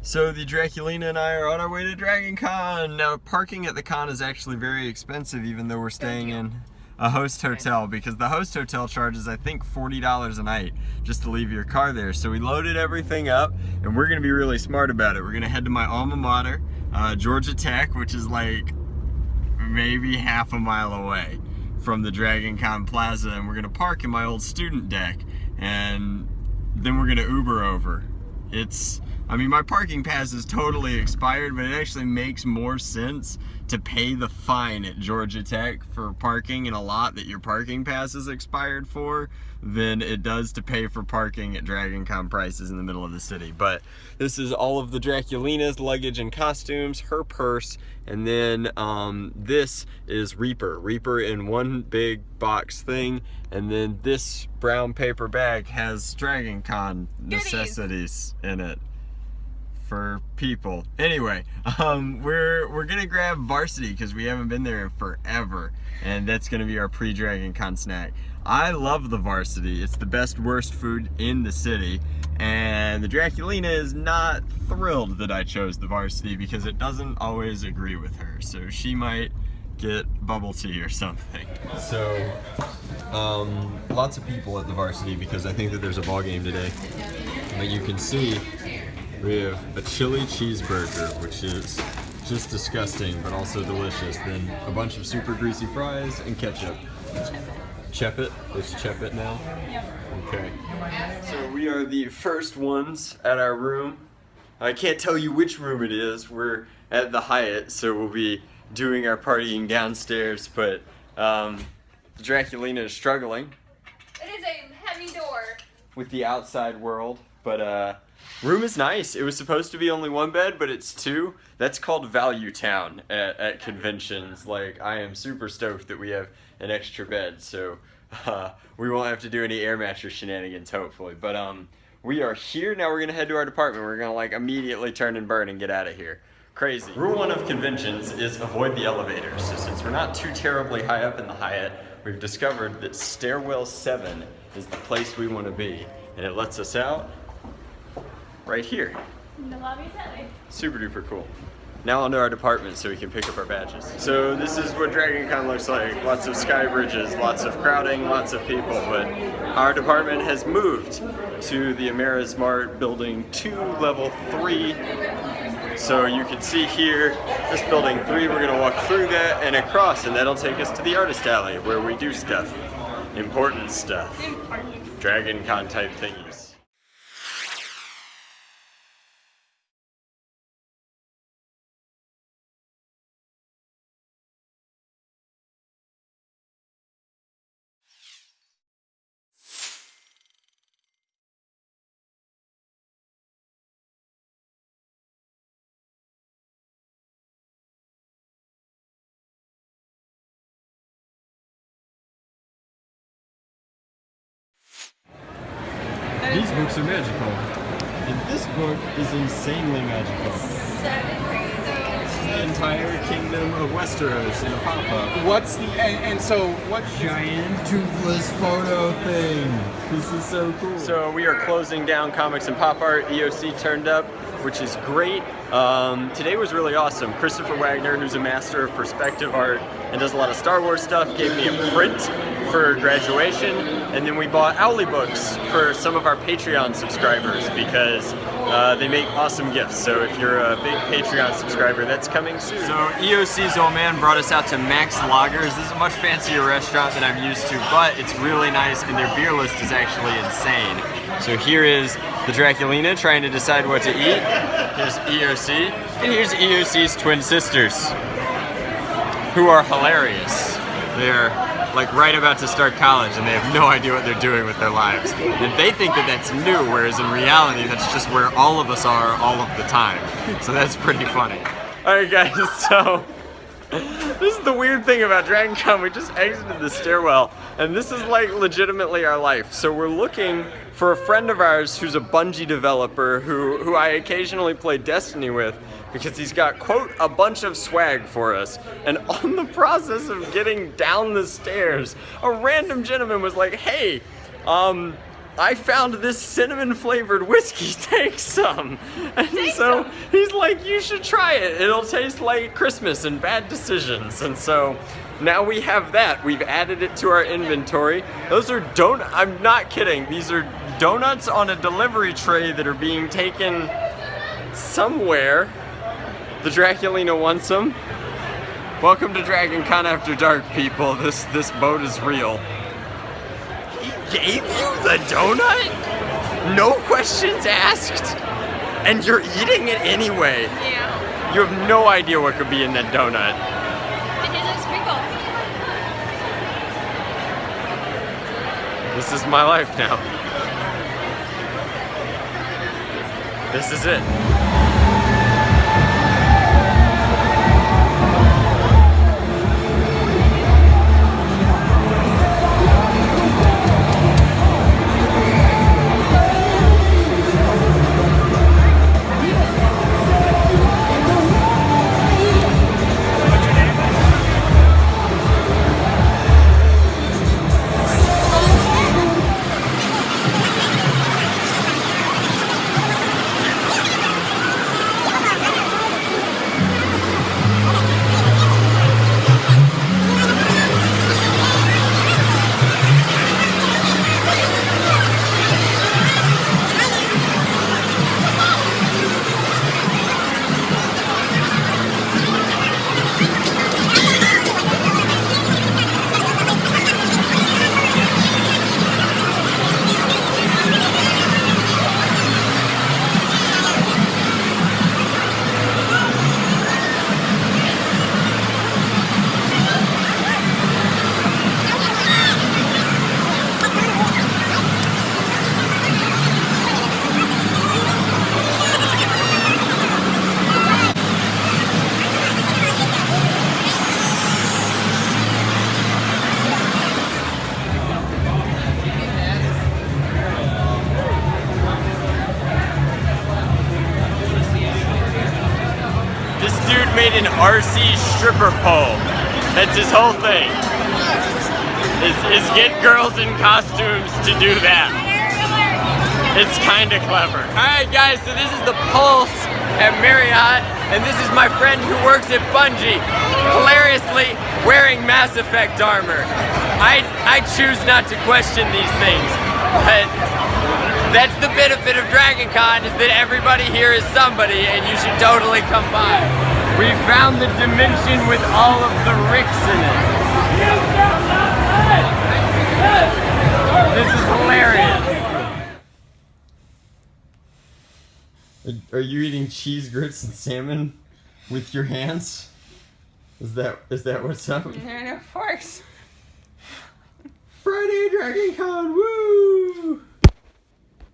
So the Draculina and I are on our way to Dragon Con. Now, parking at the con is actually very expensive, even though we're staying in a host hotel, because the host hotel charges, I think, $40 a night just to leave your car there. So we loaded everything up, and we're gonna be really smart about it. We're gonna head to my alma mater, Georgia Tech, which is like maybe half a mile away from the Dragon Con Plaza, and we're gonna park in my old student deck, and then we're gonna Uber over. I mean, my parking pass is totally expired, but it actually makes more sense to pay the fine at Georgia Tech for parking in a lot that your parking pass is expired for than it does to pay for parking at Dragon Con prices in the middle of the city. But this is all of the Draculina's luggage and costumes, her purse, and then this is Reaper in one big box thing, and then this brown paper bag has Dragon Con necessities in it for people. Anyway, we're gonna grab Varsity because we haven't been there in forever, and that's gonna be our pre-Dragon Con snack. I love the Varsity. It's the best worst food in the city, and the Draculina is not thrilled that I chose the Varsity because it doesn't always agree with her, so she might get bubble tea or something. So lots of people at the Varsity because I think that there's a ball game today. But you can see we have a chili cheeseburger, which is just disgusting, but also delicious. Then a bunch of super greasy fries and ketchup. Chep-it? Let's chep it now? Yep. Okay. So we are the first ones at our room. I can't tell you which room it is. We're at the Hyatt, so we'll be doing our partying downstairs, but the Draculina is struggling. It is a heavy door. With the outside world, but room is nice. It was supposed to be only one bed, but it's two. That's called Value Town at conventions. Like, I am super stoked that we have an extra bed, so we won't have to do any air mattress shenanigans, hopefully. But we are here now. We're gonna head to our department. We're gonna like immediately turn and burn and get out of here. Crazy. Rule 1 of conventions is avoid the elevators. So since we're not too terribly high up in the Hyatt, we've discovered that stairwell 7 is the place we want to be, and it lets us out right here. The lobby is that way. Super duper cool. Now onto our department so we can pick up our badges. So this is what Dragon Con looks like. Lots of sky bridges, lots of crowding, lots of people, but our department has moved to the Amerismart building 2, level 3. So you can see here, this building 3, we're gonna walk through that and across, and that'll take us to the artist alley where we do stuff. Important stuff. Dragon Con type thingies. These books are magical. And this book is insanely magical. The entire kingdom of Westeros in a pop-up. What's Giant toothless photo thing. This is so cool. So we are closing down comics and pop art. EOC turned up, which is great. Today was really awesome. Christopher Wagner, who's a master of perspective art and does a lot of Star Wars stuff, gave me a print for graduation, and then we bought Owly books for some of our Patreon subscribers because they make awesome gifts. So if you're a big Patreon subscriber, that's coming soon. So EOC's old man brought us out to Max Lagers. This is a much fancier restaurant than I'm used to, but it's really nice, and their beer list is actually insane. So here is the Draculina trying to decide what to eat. Here's EOC, and here's EOC's twin sisters, who are hilarious. They're like right about to start college and they have no idea what they're doing with their lives. And they think that that's new, whereas in reality that's just where all of us are all of the time. So that's pretty funny. Alright guys, so this is the weird thing about Dragon Con. We just exited the stairwell and this is like legitimately our life. So we're looking for a friend of ours who's a Bungie developer who I occasionally play Destiny with, because he's got, quote, a bunch of swag for us. And on the process of getting down the stairs, a random gentleman was like, hey, I found this cinnamon flavored whiskey, take some. And so he's like, you should try it. It'll taste like Christmas and bad decisions. And so now we have that. We've added it to our inventory. Those are I'm not kidding. These are donuts on a delivery tray that are being taken somewhere. The Draculina wants them. Welcome to Dragon Con After Dark, people. This boat is real. He gave you the donut? No questions asked? And you're eating it anyway. Yeah. You have no idea what could be in that donut. It is a sprinkle. This is my life now. This is it. Made an RC stripper pole. That's his whole thing. Is get girls in costumes to do that. It's kind of clever. Alright guys, so this is the Pulse at Marriott, and this is my friend who works at Bungie, hilariously wearing Mass Effect armor. I choose not to question these things, but that's the benefit of Dragon Con, is that everybody here is somebody, and you should totally come by. We found the dimension with all of the Ricks in it. This is hilarious. Are you eating cheese grits and salmon with your hands? Is that what's up? There are no forks. Friday Dragon Con, woo!